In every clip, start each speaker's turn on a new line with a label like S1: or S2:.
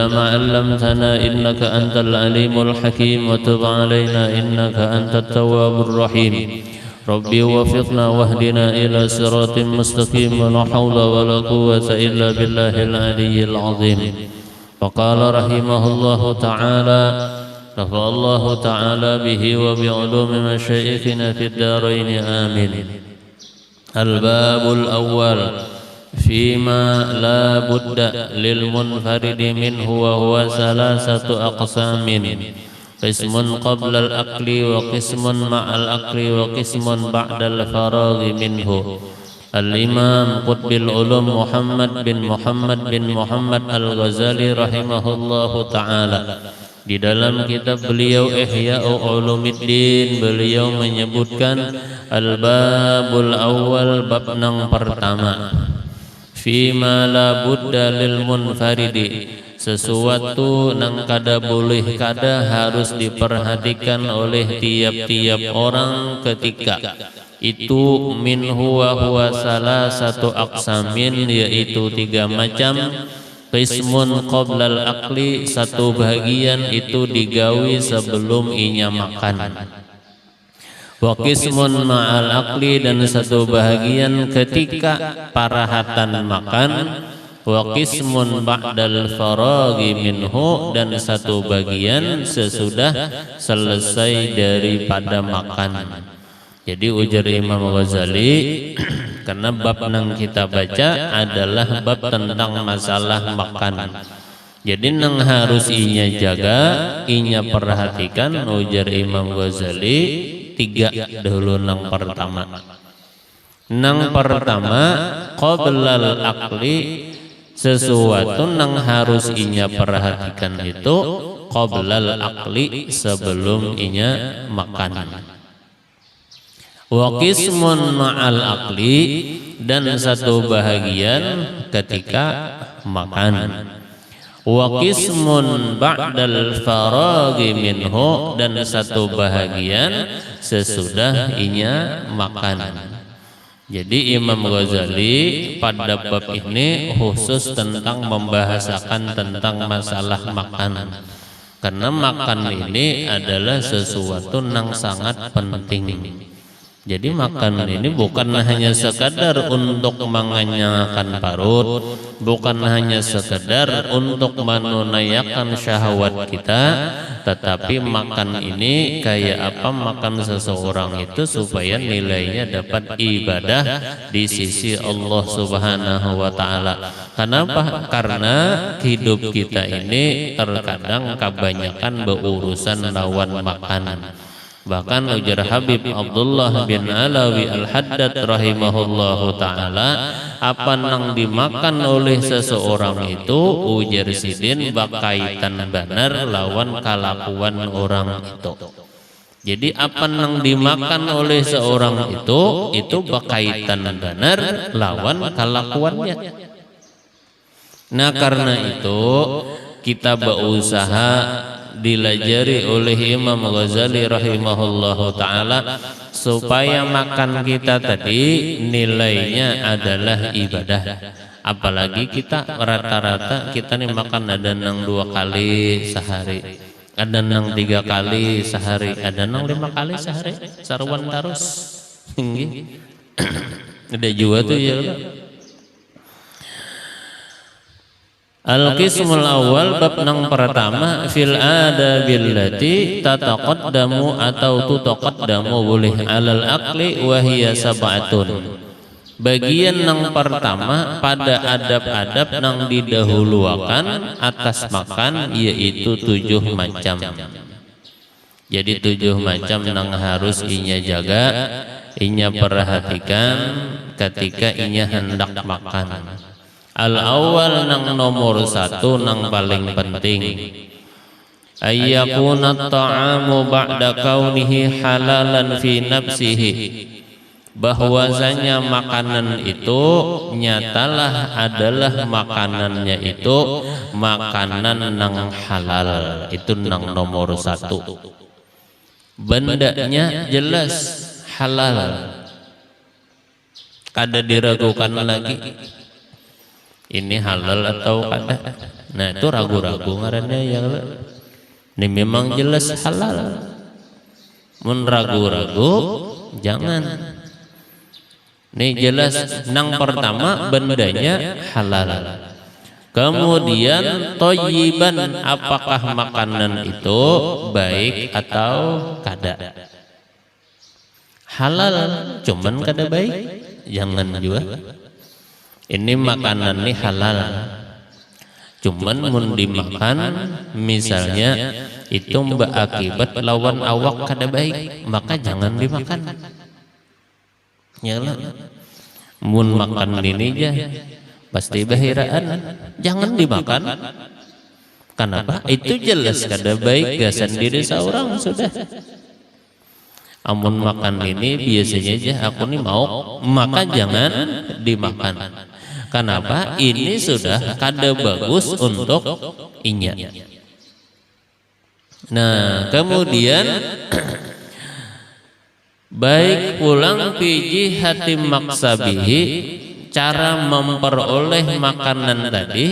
S1: إلى ما علمتنا إنك أنت العليم الحكيم وتب علينا إنك أنت التواب الرحيم ربي وفقنا واهدنا إلى صراط مستقيم ولا حول ولا قوة إلا بالله العلي العظيم. وقال رحمه الله تعالى نفع الله تعالى به وبعلوم مشايخنا في الدارين آمين. الباب الأول فيما لا بد للمنفرد منه وهو ثلاثة أقسام قسم قبل الأكل وقسم مع الأكل وقسم بعد الفراغ منه. الإمام قطب العلوم محمد بن محمد Al-Ghazali rahimahullahu ta'ala di dalam kitab beliau Ihya'u Ulumuddin beliau menyebutkan al-babul awal bab nang pertama fima la budda lil munfaridi sesuatu nang kada boleh kada harus diperhatikan oleh tiap-tiap orang ketika itu minhu wa huwa salah satu aqsamin yaitu 3 macam. Qismun qoblal akli satu bahagian itu digawi sebelum inya makan. Wa qismun ma'al akli dan satu bahagian ketika parahatan makan. Wa qismun ba'dal faragi minhu dan satu bagian sesudah selesai daripada makan. Jadi ujar Imam Ghazali karena bab nang kita baca adalah bab tentang masalah makan. Jadi nang harus inya jaga, inya perhatikan ujar Imam Ghazali 3 dahulu nang pertama. Nang pertama qoblal akli sesuatu nang harus inya perhatikan itu qoblal akli sebelum inya makan. Wa qismun ma'al akli dan satu bahagian ketika makan. Wa qismun ba'dal faragi minhu dan satu bahagian sesudah inya makan. Jadi Imam Ghazali pada bab ini khusus tentang membahasakan tentang masalah makan. Karena makan ini adalah sesuatu yang sangat penting. Jadi makan ini bukan hanya sekadar untuk mengenyangkan perut, bukan hanya sekadar untuk menunaikan syahwat kita, tetapi makan ini kayak apa makan seseorang itu supaya nilainya dapat ibadah di sisi Allah Subhanahu wa taala. Kenapa? Karena hidup kita ini terkadang kebanyakan berurusan lawan makanan. Bahkan ujar Habib Abdullah bin Alawi Al-Haddad rahimahullahu ta'ala apa nang dimakan oleh seseorang itu ujar sidin bakaitan benar lawan kelakuan orang itu. Jadi apa nang dimakan oleh seorang itu bakaitan benar lawan kelakuannya. Nah karena itu kita berusaha dilajari oleh Imam Ghazali rahimahullahu ta'ala supaya makan kita tadi nilainya adalah ibadah. Apalagi kita rata-rata kita nih makan ada nang 2 kali sehari, ada nang 3 kali sehari, ada nang 5 kali sehari, sarwan terus. Ada juga tuh ya. Al-qismul awal bab nang pertama fil adabil lati tataqaddamu atau tutaqaddamu boleh alal akli wa hiya sab'atun. Bagian nang pertama pada adab-adab nang didahuluakan atas makan yaitu 7 macam. Jadi 7 macam nang harus inya jaga, inya perhatikan ketika inya hendak makan. Al-awwal nang nomor 1 nang paling penting ayyakuna ta'amu ba'da kaunihi halalan fi nafsihi, bahwasanya makanan itu nyatalah adalah makanannya itu makanan nang halal. Itu nang nomor 1. Bendanya jelas halal, kada diragukan lagi ini halal atau kada. Nah itu ragu-ragu ngarannya ya. Ini memang jelas halal. Mun ragu-ragu jangan. Ini jelas nang pertama bendanya halal. Kemudian thayyiban, apakah makanan itu baik atau kada. Halal cuman kada baik, jangan juga. Ini makanan ini halal, cuman mun dimakan misalnya itu berakibat lawan awak kada baik, maka jangan dimakan. Ya lah, mun makan ini aja pasti bahiraan, jangan dimakan. Kenapa? Itu jelas kada baik gasan diri seorang sudah. Amun makan ini biasanya aja aku nih mau, maka jangan dimakan. Kenapa? Ini sudah kada bagus untuk inya. Nah kemudian baik pulang piji hati maksabihi, cara memperoleh makanan tadi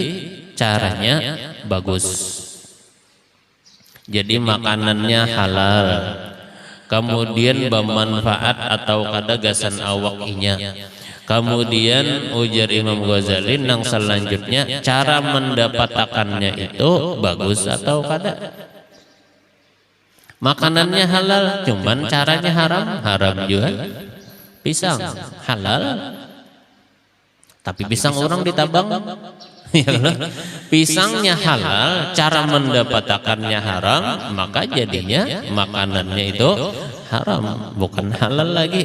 S1: caranya bagus. Jadi makanannya halal, kemudian bermanfaat atau kada gasan awak inya. Kemudian ujar Imam Ghazali nang selanjutnya cara mendapatkannya itu bagus atau kada. Makanannya halal, cuman caranya haram, haram juga. Pisang halal, tapi pisang orang ditabang. Pisangnya halal, cara mendapatkannya haram, maka jadinya makanannya itu haram, bukan halal lagi.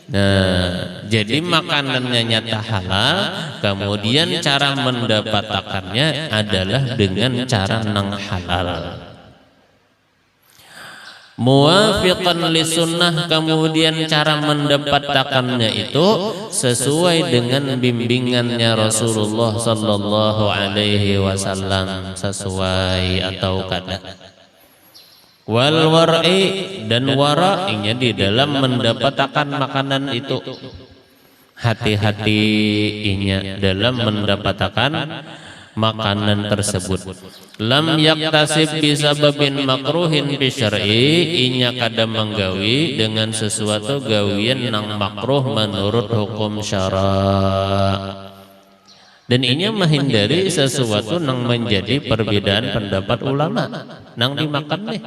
S1: Nah, jadi makanannya nyata halal, kemudian cara mendapatkannya adalah dengan cara nang halal. Muwafiqan li sunnah, kemudian cara mendapatkannya itu sesuai dengan bimbingannya Rasulullah sallallahu alaihi wasallam, sesuai atau kada. Wal war'i, dan wara'inya di dalam mendapatkan makanan itu. Hati-hatinya dalam mendapatkan makanan tersebut. Lam yaktasib bisababin makruhin bi syar'i, inya kada menggawi dengan sesuatu gawian nang makruh menurut hukum syara'. Dan inya menghindari sesuatu nang menjadi perbedaan pendapat ulama nang dimakan nih.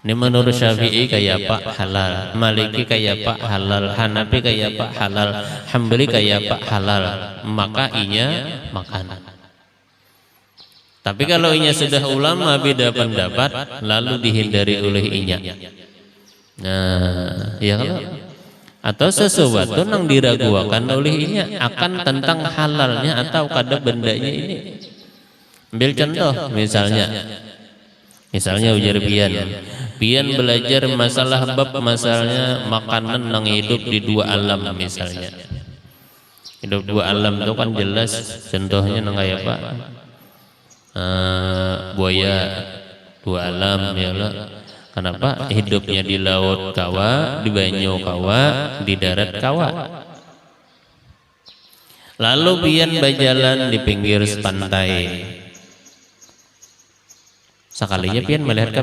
S1: Ini menurut Syafi'i kayak Pak halal, Maliki kayak Pak halal, Hanafi kayak Pak halal, Hambali kayak Pak halal, maka inya makan. Tapi kalau inya sudah ulama beda pendapat, lalu dihindari oleh inya. Nah, ya kalau atau sesuatu yang diragukan oleh inya akan tentang halalnya atau kada bendanya ini. Ambil contoh misalnya ujar pian belajar masalah bab masalahnya makanan yang hidup di dua alam misalnya. Hidup dua alam itu kan jelas contohnya nang kayak apa? Buaya dua alam ya Allah. Kenapa? Hidupnya di laut kawa, di banyu kawa, di darat kawa. Lalu pian berjalan di pinggir pantai. Sekalinya pian melihat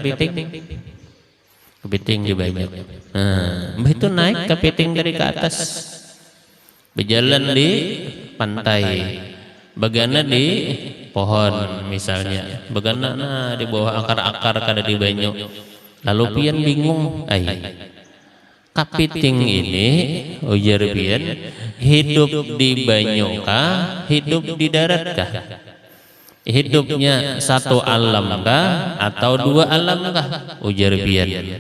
S1: kepiting di banyu. Nah, itu naik kepiting dari ke atas. Berjalan di pantai. Bagana di pohon misalnya. Bagana di bawah akar-akar kada di banyu. Lalu pian bingung, kepiting ini ujar pian hidup di banyu kah, hidup di darat kah? Hidupnya satu alam kah atau dua alam kah? Ujar pian.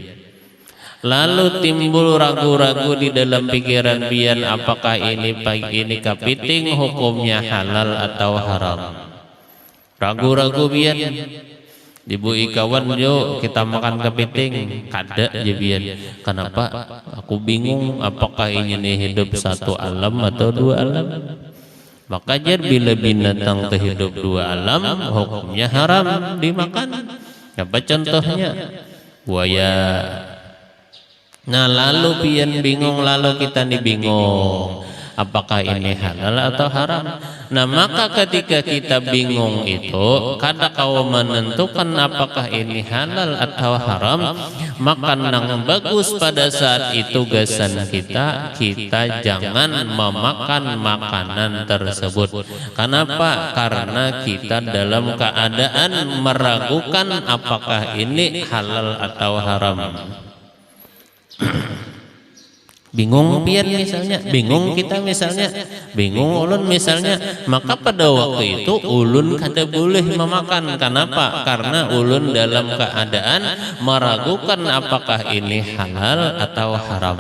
S1: Lalu timbul ragu-ragu di dalam pikiran pian, apakah ini kepiting hukumnya halal atau haram? Ragu-ragu pian. Dibui kawan yo kita makan kepiting kada jebian. Kenapa? Aku bingung apakah ini hidup satu alam atau dua alam. Maka jar bila binatang terhidup dua alam hukumnya haram dimakan. Apa contohnya? Buaya. Nah lalu pian bingung, lalu kita nih bingung. apakah ini halal atau haram. Nah, maka ketika kita bingung itu, kada kau menentukan apakah ini halal atau haram, maka nang bagus pada saat itu gasan kita jangan memakan makanan tersebut. Kenapa? Karena kita dalam keadaan meragukan apakah ini halal atau haram. Bingung pian misalnya, bingung kita misalnya, bingung ulun misalnya, maka pada waktu itu ulun kada boleh memakan. Kenapa? Karena ulun dalam keadaan meragukan apakah ini halal atau haram.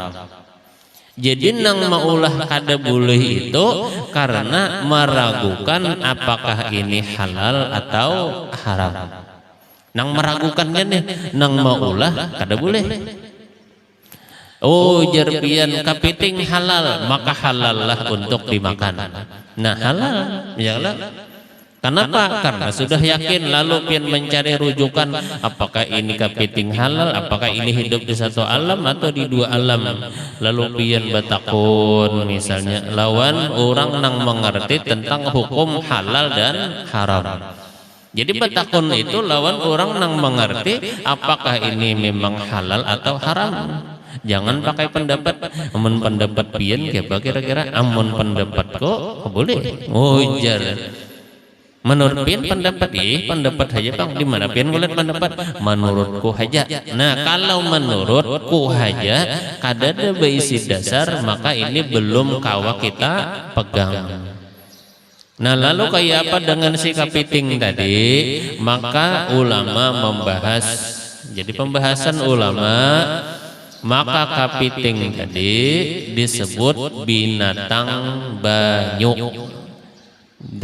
S1: Jadi nang maulah kada boleh itu karena meragukan apakah ini halal atau haram. Nang meragukannya nih, nang maulah kada boleh. Oh, jerpian kapiting halal, maka halal lah untuk dimakan. Nah, halal, ya lah. Kenapa? Karena sudah yakin, lalu pian mencari rujukan apakah ini kapiting halal, apakah ini hidup di satu alam atau di dua alam. Lalu pian batakun misalnya lawan orang nang mengerti tentang hukum halal dan haram. Jadi batakun itu lawan orang nang mengerti apakah ini memang halal atau haram. Jangan pakai pendapat, amun pendapat pian kira-kira, amun pendapat kok boleh. Oh, jar. Menurut pian pendapat pendapat aja bang. Di mana pian ngeliat pendapat? Menurutku aja. Nah, kalau menurutku aja kada ada berisi dasar, maka ini belum kawa kita pegang. Nah, lalu kayak apa dengan si kapiting tadi? Maka ulama membahas. Jadi pembahasan ulama, maka kapiting tadi disebut binatang banyu.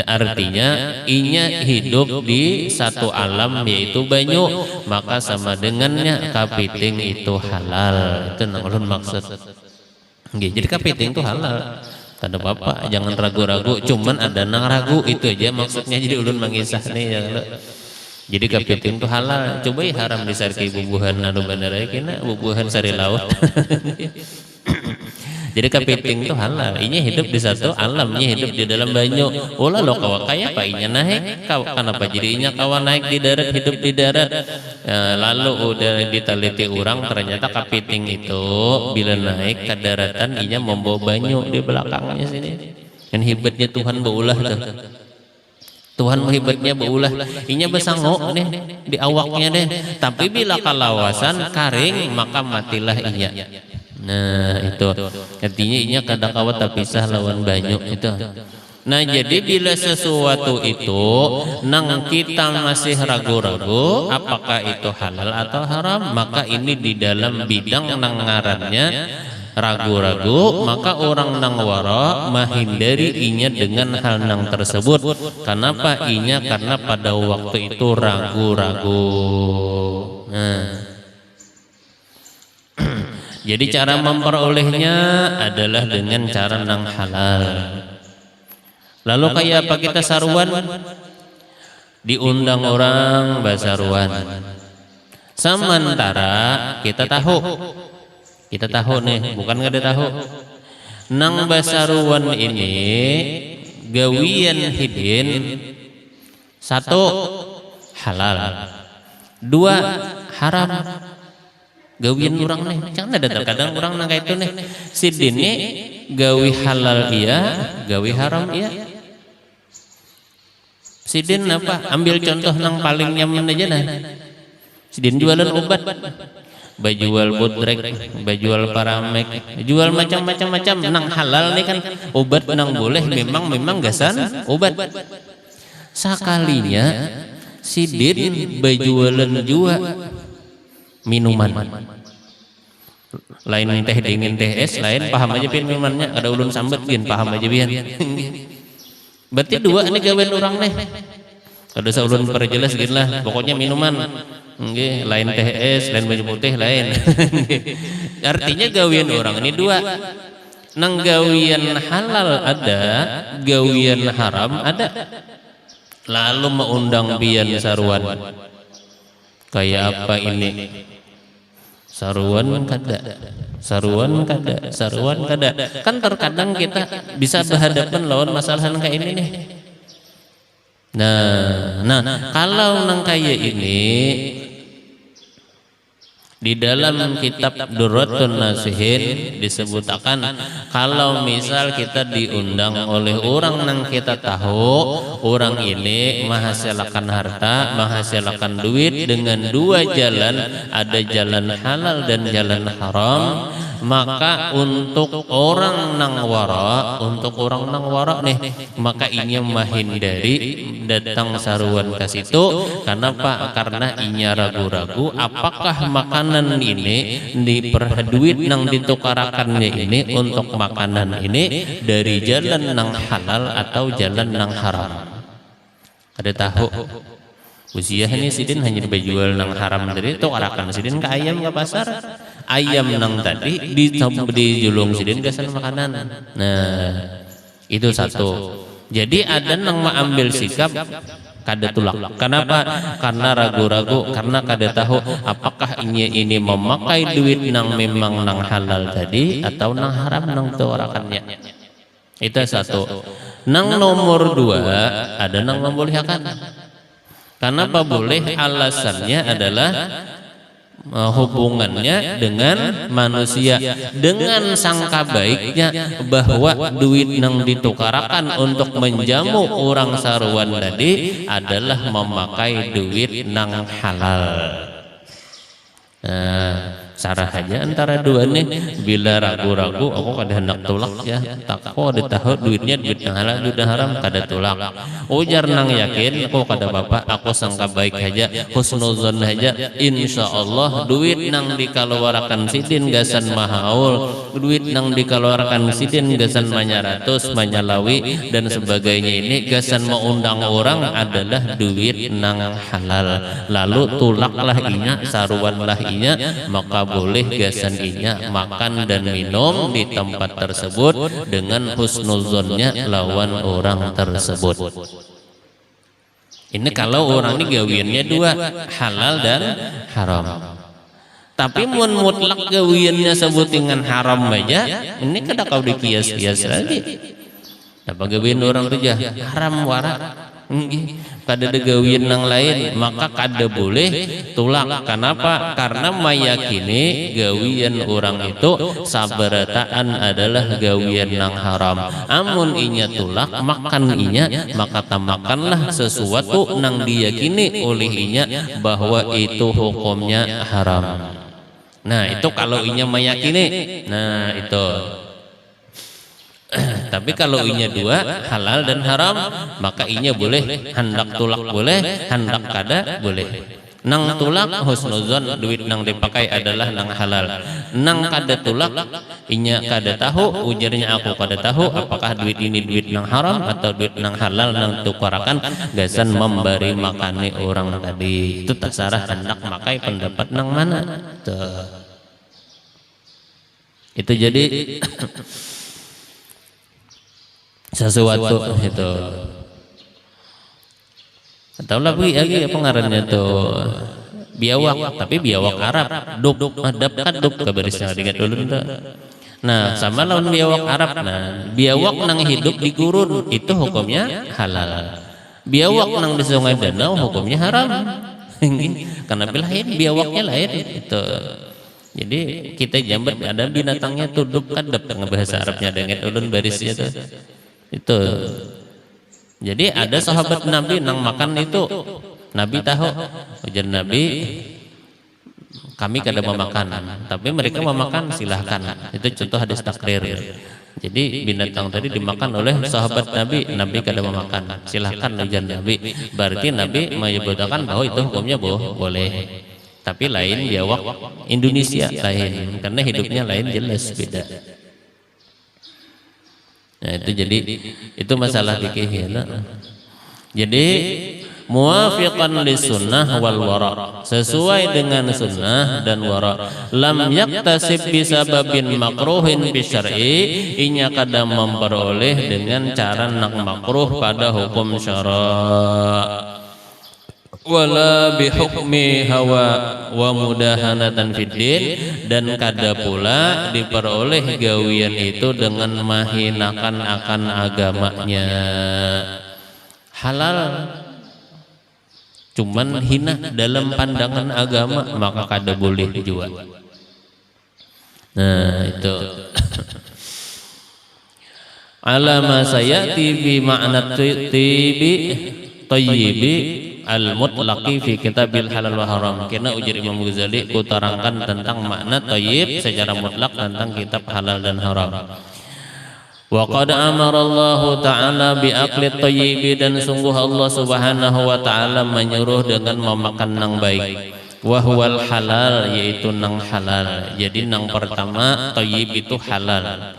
S1: Artinya inya hidup di satu alam yaitu banyu, maka sama dengannya kapiting itu halal. Itu nang ulun maksud. Jadi kapiting itu halal. Kada apa-apa, jangan ragu-ragu. Cuman ada nang ragu, itu aja maksudnya. Jadi ulun mengisah nih ya. Jadi kapiting itu halal. Coba haram disarki bubuhan anu bandara kena bubuhan sari laut. Jadi kapiting itu halal. Inya hidup di satu alam, inya hidup di dalam banyu. Ulah lo kawa kaya apa inya naik? Kenapa jadi inya kawa naik di darat, hidup di darat? Lalu udah diteliti orang, ternyata kapiting itu bila naik ke daratan inya membawa banyu di belakangnya sini. Dan hebatnya Tuhan baulah tuh. Tuhan hebatnya baulah, inya besangok nih di awaknya deh. Tapi bila kalawasan karing maka matilah inya. Nah itu artinya inya kada kawat terpisah lawan banyu itu. Nah jadi bila sesuatu itu nang kita masih ragu-ragu apakah itu halal atau haram, maka ini di dalam bidang nang ngarannya ragu-ragu, maka orang nang wara menghindari inya dengan hal nang tersebut. Kenapa inya? Karena pada waktu itu ragu-ragu. Nah, jadi cara memperolehnya adalah dengan cara nang halal. Lalu kayak apa kita saruan? Diundang orang basaruan. Sementara kita tahu nih, bukan nggak ada tahu. Nang basaruan ini gawian hidin, satu halal, dua haram. Gawian orang nih, jangan ada terkadang orang nang kayak itu nih. Sidin nih gawi halal iya, gawi haram iya. Sidin apa? Ambil contoh nang paling nyaman aja nah. Sidin jualan obat. Bajual bodrek, bajual paramek, jual macam-macam nang halal nih kan obat nang boleh memang gasan obat. Sekalinya sidin bajualan jua minuman. Lain teh dingin teh es, lain paham aja pian minumannya, ada ulun sambet pian paham aja pian. Berarti dua ini gawean orang nih. Kada usah ulun perjelas gini lah, pokoknya minuman. Nggih, lain teh es, lain baju putih lain. Artinya gawian orang ini dua. Nang gawian halal ada, gawian haram ada. Lalu mengundang pian saruan. Kayak apa ini? saruan kada. Kan terkadang kita bisa berhadapan lawan masalah kayak ini nih. Nah, kalau nang kayak ini di dalam kitab Durratun Nasihin disebutkan kalau misal kita diundang oleh orang yang kita tahu orang ini menghasilkan harta, menghasilkan duit dengan dua jalan, ada jalan halal dan jalan haram, maka untuk orang nang wara nih, maka inya menghindari datang saruan ke situ. Kenapa? Karena inya ragu-ragu apakah makanan ini duit nang ditukarakannya ini untuk makanan ini dari jalan nang halal atau jalan nang haram. Ada tahu usia ini sidin hanya dijual nang haram dari tukarakan sidin ke ayam ke pasar, ayam nang tadi dijulung sidin gasan makanan. Nah, itu satu. Jadi ada nang mengambil sikap kada tulak. Kenapa? Karena ragu-ragu, karena kada tahu apakah ini memakai duit nang memang nang halal tadi atau nang haram nang tukarakannya. Itu satu. Nang nomor dua ada nang membolehkan. Kenapa boleh? Alasannya adalah hubungannya dengan manusia, dengan sangka baiknya bahwa duit nang ditukarakan untuk menjamu orang saruan tadi adalah memakai duit nang halal. Nah, sarah aja antara dua nih, bila ragu-ragu aku kada hendak tulak ya, tak aku ada tahu duitnya duit nang halal duit nang haram kada tulak. Ujar nang yakin aku kada bapak, aku sangka baik aja, husnuzon aja, insya Allah duit nang dikeluarkan sidin gasan mahaul, duit nang dikeluarkan sidin gasan manyaratus manyalawi dan sebagainya ini gasan mengundang orang adalah duit nang halal. Lalu tulaklah inya, saruanlah inya, maka boleh gasan inya makan dan minum di tempat tersebut dengan husnuzonnya lawan orang tersebut. Ini kalau orang ini gawiannya dua, halal dan haram. Tapi mun mutlak gawiannya sebut dengan haram aja, ini kada kau dikias-kias lagi. Apa gawian orang tu jah haram wara. Kada ada gawian nang lain, maka kada boleh tulak. Kenapa? Karena meyakini gawian orang itu sabarataan adalah gawian nang haram. Amun inya tulak makan inya, maka tamakanlah sesuatu nang diyakini oleh inya bahwa itu hukumnya haram. Nah, itu kalau inya meyakini. Nah, itu. Tapi kalau inya dua, halal dan haram, maka inya boleh, hendak tulak boleh, hendak kada boleh. Nang tulak husnuzon, duit nang dipakai adalah nang halal. Nang kada tulak, inya kada tahu, ujarnya aku kada tahu apakah duit ini duit nang haram atau duit nang halal nang tukarakan gasan memberi makani orang tadi. Itu terserah hendak makai pendapat nang mana. Tuh. Itu jadi sesuatu itu. Atau lagi apa ngarannya tuh biawak, tapi biawak Arab, duk kadap kabarisnya dengan dulu. Nah, sama lawan biawak Arab. Nah, biawak nang hidup di gurun itu hukumnya halal. Biawak nang di sungai danau hukumnya haram. Karena lain biawaknya lain itu. Jadi kita jambat ada binatangnya tuh duk kadap bahasa Arabnya dengan ulun barisnya tuh. Itu. Jadi ada sahabat Nabi nang makan itu, Nabi tahu, ujar Nabi, kami kada memakan, tapi mereka memakan, silahkan. Itu contoh hadis takrir. Jadi binatang tadi dimakan oleh sahabat Nabi, Nabi kada memakan, silahkan ujar Nabi. Berarti Nabi menyebutkan bahwa itu hukumnya boleh. Tapi lain biawak Indonesia lain, karena hidupnya lain jelas beda. Nah, itu jadi itu masalah fikih ya. Jadi muwafiqan li sunnah wal wara, sesuai dengan sunnah dan wara. Lam yaktasib bisababin makruhin bi syar'i, inya kadang memperoleh dengan cara nak makruh pada hukum syara. wala bihukmi hawa wa mudahanatan fiddin, dan kada pula diperoleh gawian itu dengan mahinakan akan agamanya. Halal cuman hina dalam pandangan agama maka kada boleh juga. Nah itu alama sayati fi ma'na tibi tayyibi al-mutlaqi fi kitabil halal wa haram. Karena ujar Imam Ghazali kutarangkan tentang makna tayyib secara mutlak tentang kitab halal dan haram. Wa qad amara Allah Ta'ala bi akli tayyibi, dan sungguh Allah Subhanahu wa Ta'ala menyuruh dengan memakan nang baik. Wa huwal halal, yaitu nang halal. Jadi nang pertama tayyib itu halal.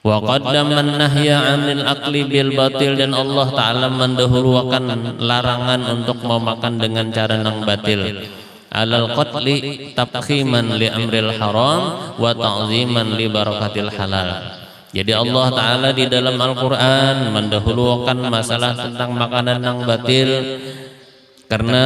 S1: Wa qaddama an-nahya 'anil akli bil batil, dan Allah Ta'ala mendahulukan larangan untuk memakan dengan cara nang batil. Alal qatli tabkhiman li amril haram wa ta'ziman li barakatil halal. Jadi Allah Ta'ala di dalam Al-Quran mendahulukan masalah tentang makanan yang batil karena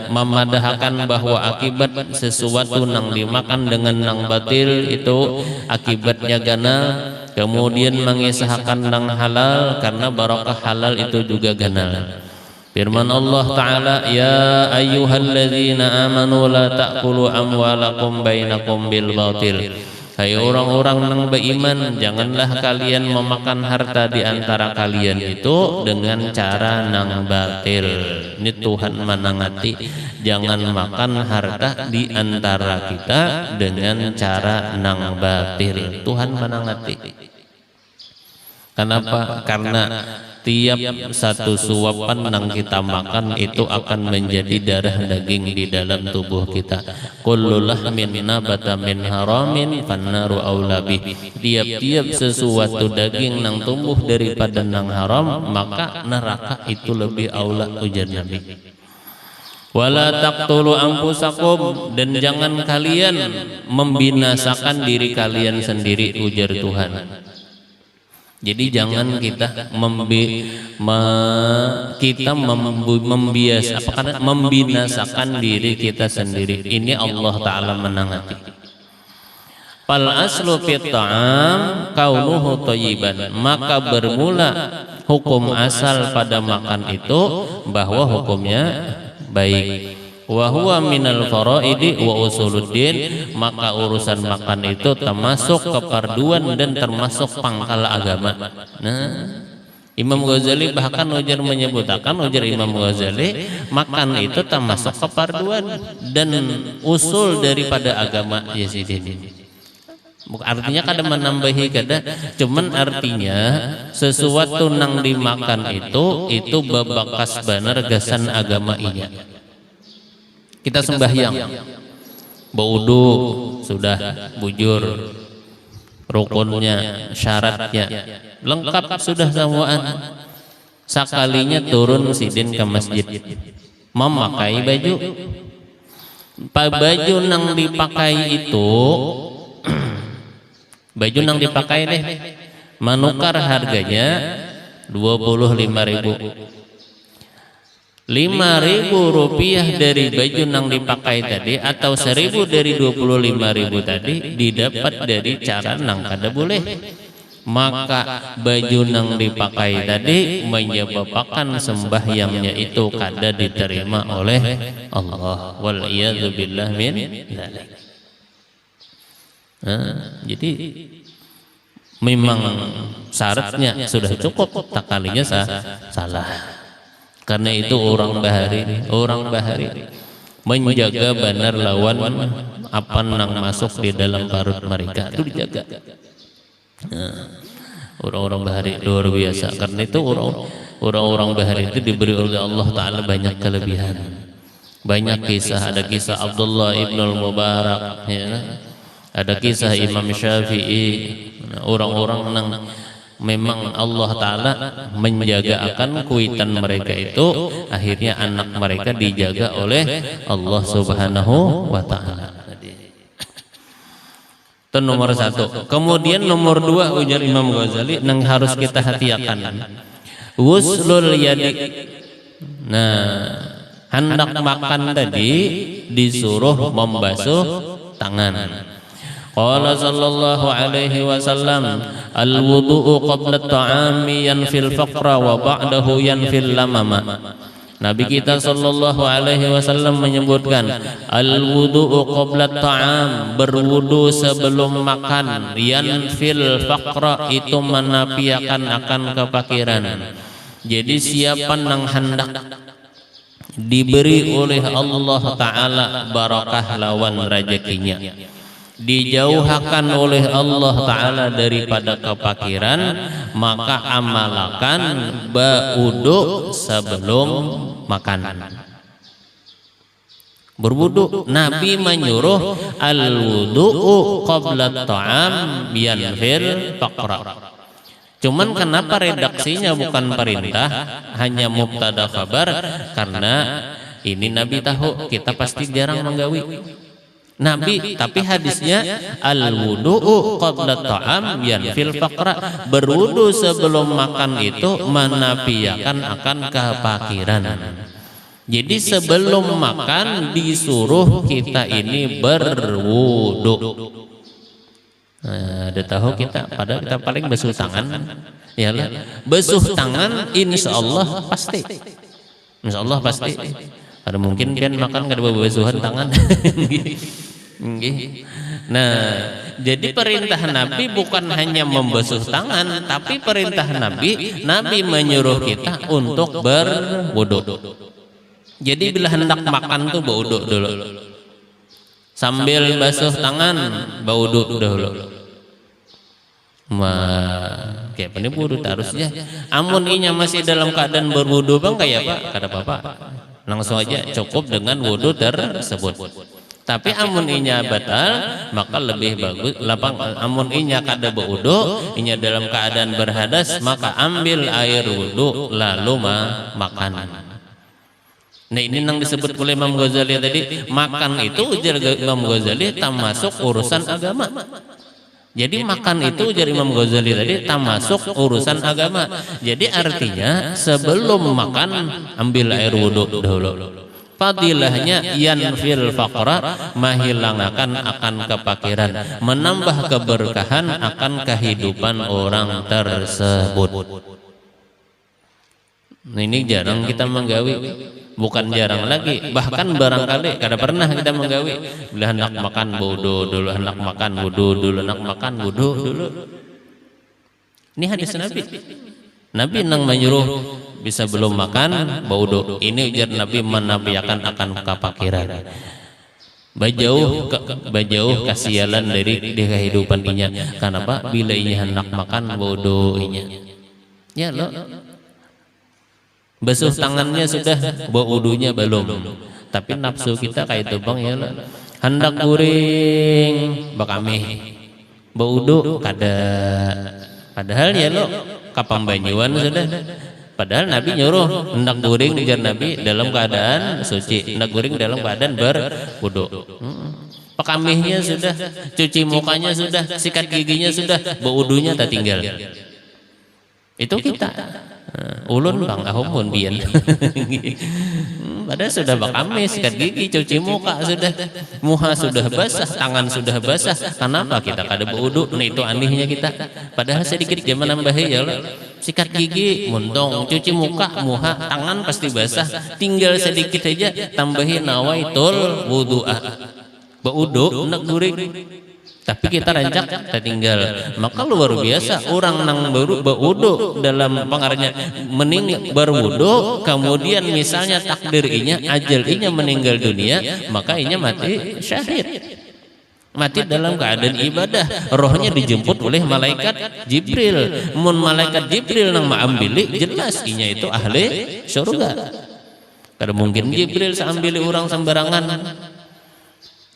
S1: memadahkan bahwa akibat sesuatu yang dimakan dengan yang batil itu akibatnya ganal, kemudian mengisahkan yang halal karena barakah halal itu juga ganal. Firman Allah Ta'ala, ya ayyuhalladzina amanu la ta'kulu amwalakum bainakum bil batil. Hai orang-orang yang beriman, janganlah kalian memakan harta di antara kalian itu dengan cara nang batil. Ini Tuhan menangati, jangan makan harta di antara kita dengan cara nang batil. Tuhan menangati. Kenapa? Karena tiap satu suapan yang kita makan itu akan menjadi darah daging di dalam tubuh kita. Kullu lahmin nabata min haramin fannaru aula bih. Tiap-tiap sesuatu daging yang tumbuh daripada yang haram, maka neraka itu lebih aula, ujar Nabi. Wala taqtulu anfusakum, dan jangan kalian membinasakan diri kalian sendiri, ujar Tuhan. Jadi jangan kita membinasakan diri kita sendiri. Ini Allah Ta'ala menangati. Fal aslu fit ta'am kaunuhu thayyiban, maka bermula hukum asal pada makan itu bahwa hukumnya baik. Wa huwa minal faraidi wa usuluddin, maka urusan makan itu termasuk keparduan dan termasuk pangkal agama. Nah, Imam Ghazali bahkan ujar menyebutkan, ujar Imam Ghazali, makan itu termasuk keparduan dan usul daripada agama Yazidin. Artinya kada menambahi kada, cuman artinya sesuatu nang dimakan itu babakas benar gasan agama inya. Kita sembahyang, berwudu sudah bujur, rukunnya, syaratnya lengkap sudah semuaan. Sekalinya turun sidin ke masjid, memakai baju, baju nang dipakai itu, baju nang dipakai deh, menukar harganya 25.000. 5.000 rupiah dari baju yang dipakai tadi atau 1.000 dari 25.000 tadi didapat dari cara nang kada boleh. Maka baju yang dipakai tadi menyebabkan sembahyangnya itu kada diterima oleh Allah. Wal iyadzu billah min dzalik. Jadi memang syaratnya sudah cukup, tak kalinya salah. Karena itu orang bahari menjaga benar lawan apa nang masuk di dalam perut mereka itu dijaga. Orang-orang bahari luar biasa. Karena itu orang-orang bahari itu diberi oleh Allah Ta'ala banyak kelebihan, banyak kisah. Ada kisah Abdullah ibnul Mubarak, ya. Ada kisah Imam Syafi'i. Orang-orang nang memang Allah Ta'ala menjaga akan kuitan mereka itu, akhirnya anak mereka dijaga oleh Allah Subhanahu wa Ta'ala. Itu nomor satu. Kemudian nomor dua, ujar Imam Ghazali, yang harus kita hati-hatikan, wuslul yadi. Nah, hendak makan tadi disuruh membasuh tangan. Qala sallallahu alaihi wasallam, al-wudu'u qabla at-ta'ami yanfil faqra wa ba'dahu yanfil lamama. Nabi kita sallallahu alaihi wasallam menyebutkan, al-wudu'u qabla at-ta'am, berwudu sebelum makan, yanfil faqra, itu menafikan akan kefakiran. Jadi siapa yang hendak diberi oleh Allah Ta'ala barakah lawan rezekinya, dijauhkan oleh Allah Ta'ala daripada kefakiran, maka amalkan berwudu sebelum makan. Berwudu, Nabi menyuruh al-wudu'u qabla ta'am yanfil faqra. Cuman kenapa redaksinya bukan perintah, hanya mubtada khabar? Karena ini Nabi tahu kita pasti jarang menggawi Nabi, tapi hadisnya al-wudu'u qabla ta'am yanfil faqra, berwudu sebelum makan itu menafikan akan kefakiran. Jadi sebelum makan disuruh kita ini berwudu. Nah, udah tahu kita, padahal kita paling basuh tangan, ya lah. Basuh tangan insya Allah pasti, insya Allah pasti. Ada mungkin kan makan kada basuhan tangan. Nah, jadi perintah Nabi bukan hanya membasuh tangan, tapi perintah Nabi menyuruh kita untuk berwudu. Jadi bila hendak makan tuh berwudu dulu. Sambil basuh tangan berwudu dulu. Kayak ini wudu harusnya. Amun inya masih dalam keadaan berwudu bang kayak apa? Kada apa-apa. Langsung aja cukup dengan wudu tersebut. Tapi amun inya batal, maka lebih bagus. Amun inya kada berwudu, inya dalam keadaan berhadas, maka ambil air wudu lalu makan. Nah ini yang disebut oleh Imam Ghazali tadi, makan itu ujar Imam Ghazali termasuk urusan agama. Jadi makan itu ujar Imam Ghazali tadi termasuk urusan agama. Jadi artinya sebelum makan ambil air wudu dulu. Fadilahnya yanfil faqra, menghilangkan akan kefakiran, menambah keberkahan akan kehidupan orang tersebut. Nah, ini jarang kita menggawi, bukan jarang lagi, bahkan barangkali kada pernah kita menggawi. Bila hendak makan wudu dulu, hendak makan wudu dulu, hendak makan wudu dulu. Ini hadis Nabi. Nabi nang menyuruh bisa belum makan wudu. Ini ujar Nabi menafikan akan kefakiran. Bajauh kasialan dari di kehidupan inya. Kenapa? Bila inya hendak makan wudu inya. Ya lo. Basuh tangannya sudah, wudunya belum. Tapi nafsu kita kayak itu bang ya lo. Hendak guring bakami wudu kada. Padahal ya lo kapang banyuan sudah. Padahal Nabi nyuruh hendak guring ujar Nabi dalam keadaan suci, hendak guring dalam keadaan berwudu. Pekamihnya sudah, cuci mukanya sudah, sikat giginya sudah, wudunya tak tinggal. Itu kita. Ulun bang ahumun bian. Padahal sudah bakami, sikat gigi, cuci muka sudah, muha sudah basah, tangan sudah basah. Kenapa kita kada berwudu? Nah itu anehnya kita. Padahal sedikit zaman nambahi ya Allah. Sikat gigi muntong, cuci muka, muha, tangan pasti basah. Tinggal sedikit saja tambahi nawaitul wudu'a. Berwudu nak guring. Tapi kita rancak tertinggal. Maka luar biasa orang nang baru berwudu dalam pengarangnya mening berwudu, kemudian misalnya takdir inya ajal inya meninggal dunia, maka inya mati syahid. Mati dalam keadaan ibadah, rohnya dijemput oleh malaikat Jibril. Mun malaikat Jibril nang maambili jelas inya itu ahli surga. Kada mungkin Jibril seambili orang sembarangan.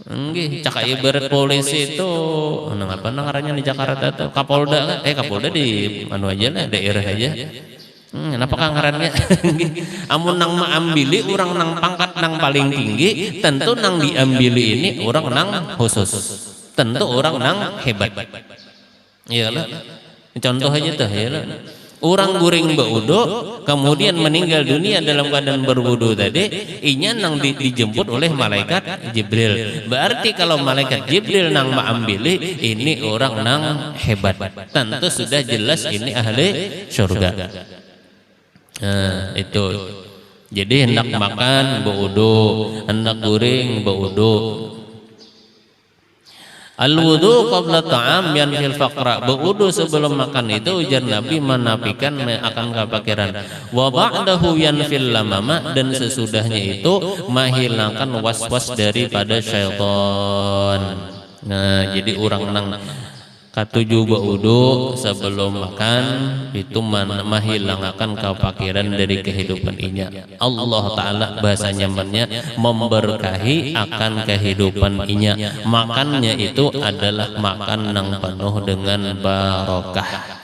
S1: Nggih, cak ibarat polisi itu nang apa nang ngarannya di Jakarta tuh Kapolda Kapolda di anu aja lah daerah aja. Apakah ngarannya? Amun nang maambili orang nang pangkat nang paling tinggi, tentu nang diambili ini orang nang khusus. Tentu orang nang hebat. Iyalah. Contoh aja tuh ya. orang guring berwudu kemudian meninggal dunia dalam keadaan berwudu tadi, inya nang dijemput oleh malaikat Jibril. Berarti kalau malaikat Jibril nang maambili, ini orang nang hebat. Tentu sudah jelas ini ahli surga. Nah, itu. Jadi hendak makan berwudu, hendak guring berwudu. Al-wudu qabla ta'am yanfil faqra. Berwudu sebelum makan itu ujar Nabi menafikan akan kefakiran. Wa ba'dahu yanfil lamama, dan sesudahnya itu menghilangkan was-was daripada syaitan. Nah, jadi orang nang katujuh berwudu sebelum makan itu menghilangkan kefakiran dari kehidupan inya. Allah Ta'ala bahasa nyamannya memberkahi akan kehidupan inya. Makannya itu adalah makan yang penuh dengan barokah.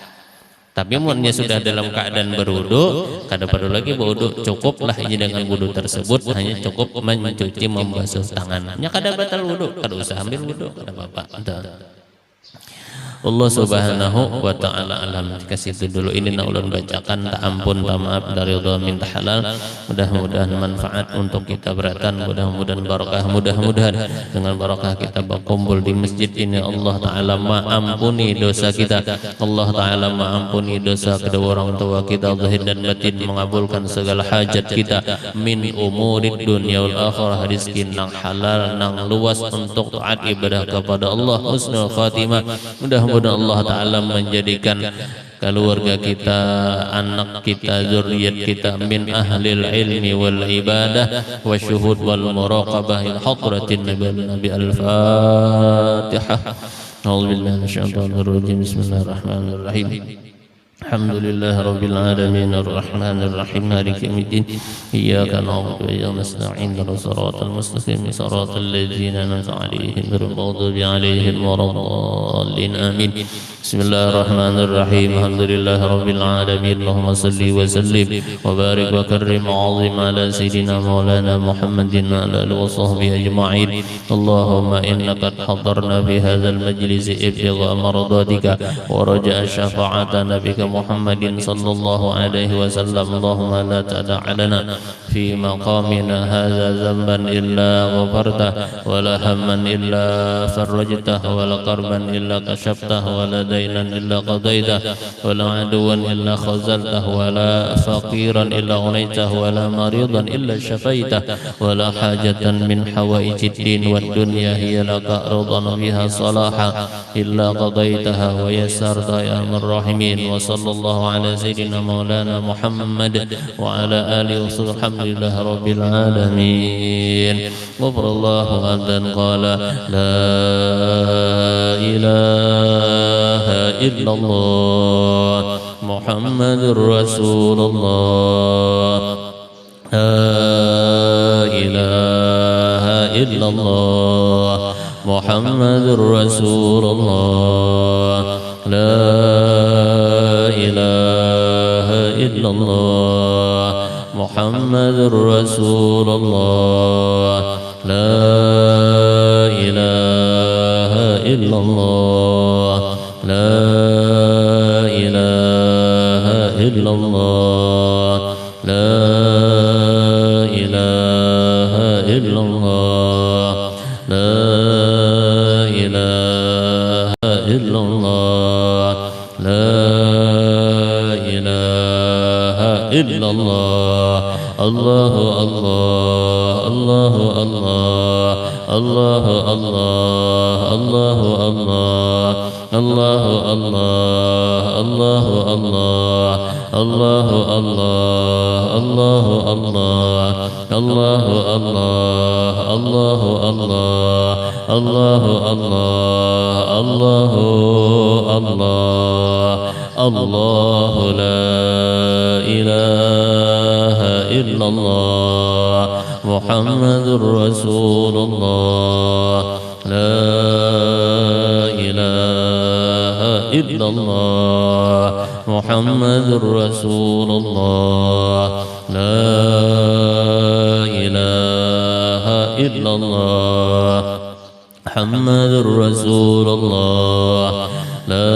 S1: Tapi munnya sudah dalam keadaan berwudu, kada perlu lagi berwudu, cukuplah ini dengan wudu tersebut hanya cukup mencuci membasuh tangannya. Kada batal wudu, kada usah ambil wudu, kada apa-apa. Allah Subhanahu wa ta'ala alam. Kasih itu dulu ini nak ulun bacakan, tak ampun tak maaf dari Allah minta halal. Mudah-mudahan manfaat untuk kita beratan, mudah-mudahan barakah, mudah-mudahan dengan barakah kita berkumpul di masjid ini. Allah Ta'ala mengampuni dosa kita, Allah Ta'ala mengampuni dosa kedua orang tua kita zahir dan batin, mengabulkan segala hajat kita min umurid dunia wal akhirah, rizki nang halal nang luas untuk taat ibadah kepada Allah, husnul khatimah. Mudah-mudahan Allah Ta'ala menjadikan keluarga kita, anak kita, zuriat kita min ahlil ilmi wal ibadah wa syuhud wal muraqabah ila hadratin Nabi al-Fatihah. A'udzubillahi minasyaitonir rajim. Bismillahirrahmanirrahim. Alhamdulillah Rabbil Alamin Ar-Rahmanir Rahim Maliki Yawmiddin Iyyaka na'budu wa iyyaka nasta'in Ihdinas siratal mustaqim siratal ladzina an'amta 'alaihim ghairil maghdubi 'alaihim waladdallin amin. Bismillahirrahmanirrahim. Alhamdulillah Rabbil Alamin. Allahumma salli wa sallim wa barik wa karrim wa 'azim ala sayyidina maulana Muhammadin wa ala alihi wa sahbihi ajma'in. Allahumma innaka hadarna fi hadzal majlis ibtigha mardatika wa raja'a syafa'ata nabika Muhammadin sallallahu alaihi wasallam. Allahumma la tad'a lana fi maqamina hadza dhanban illa ghafartah wa la hamman illa farajtah wa la qarban illa kashaftah wa la daynan illa qadaitah wa la aduwan illa khazaltah wa la faqiran illa ghunaitah wa la maridan illa shafaitah wa la hajatan min hawaijid din wad dunya hiya laka ridan biha salaha illa qadaitaha wa yassarta ya arhamar rahimin. Wa sallallahu ala sayyidina maulana Muhammad wa ala alihi wa sahbihi. Alhamdulillah rabbil alamin. Ghafarallahu abdan qala la ilaha illallah Muhammadur Rasulullah. La ilaha illallah Muhammadur Rasulullah. La ilaha illallah Muhammadur Rasulullah. La ilaha illallah. La ilaha illallah. La ilaha illallah. La ilaha illallah. La ilaha illallah. Allahu Allah, Allahu Allah, Allahu Allah, Allahu Allah, Allahu Allah, Allahu Allah, Allahu Allah, Allahu Allah, Allahu Allah, Allahu Allah, Allahu Allah, Allahu Allah, Allahu la ilaha illallah Muhammadur Rasulullah. La ilaha illallah Muhammadur Rasulullah. La ilaha illallah Muhammadur Rasulullah. La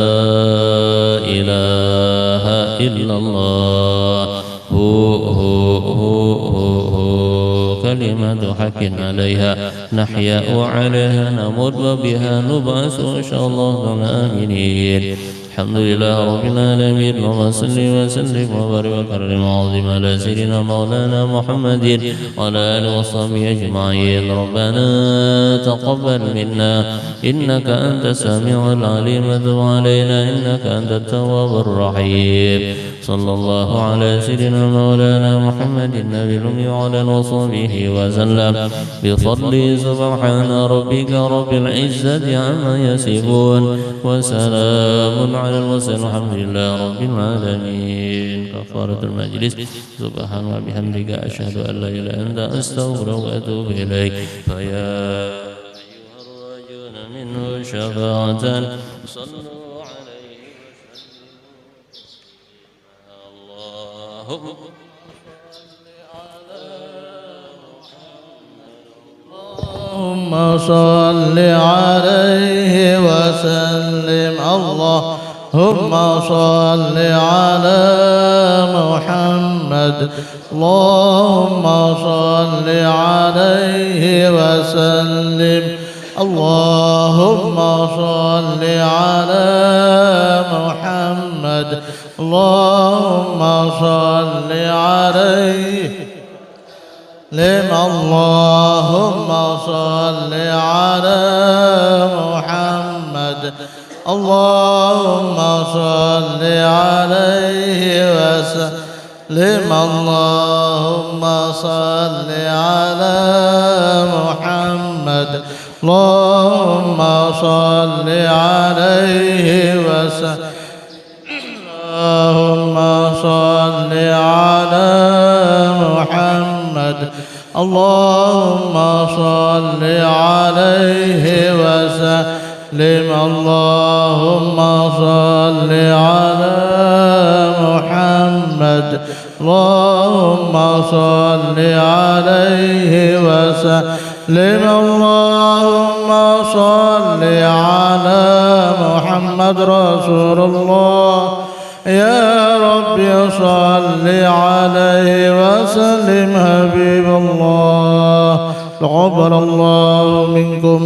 S1: ilaha إلا الله هو كلمة حق عليها نحيا وعليها نموت وبها نبعث إن شاء الله آمنين. الحمد لله رب العالمين. اللهم صل وسلم وبارك وكرم وعظم على سيدنا مولانا محمد وعلى آله وصحبه أجمعين. ربنا تقبل منا إنك أنت السميع العليم وتب علينا إنك أنت التواب الرحيم. صلى الله على سيدنا مولانا محمد النبي الأمي وعلى آله وصحبه وسلم بفضل سبحان ربك رب العزة عما يصفون وسلام على المرسلين والحمد لله رب العالمين. كفارة المجلس سبحان وبحمدك أشهد أن لا إله إلا أنت أستغفرك وأتوب إليك. فيا أيها الراجون منه شفاعة صلوا عليه وسلموا. اللهم صل عليه وسلم. اللهم صل على محمد. اللهم صل عليه وسلم. اللهم صل على محمد. اللهم صل عليه. اللهم صل على محمد. اللهم صل عليه وسلم. اللهم صل على محمد. اللهم صل عليه وسلم. اللهم صل على محمد. اللهم صل عليه وسلم. اللهم صل على محمد. اللهم صل عليه وسلم. اللهم صل على محمد رسول الله. يا رب صل عليه وسلم حبيب الله. تقبل الله منكم.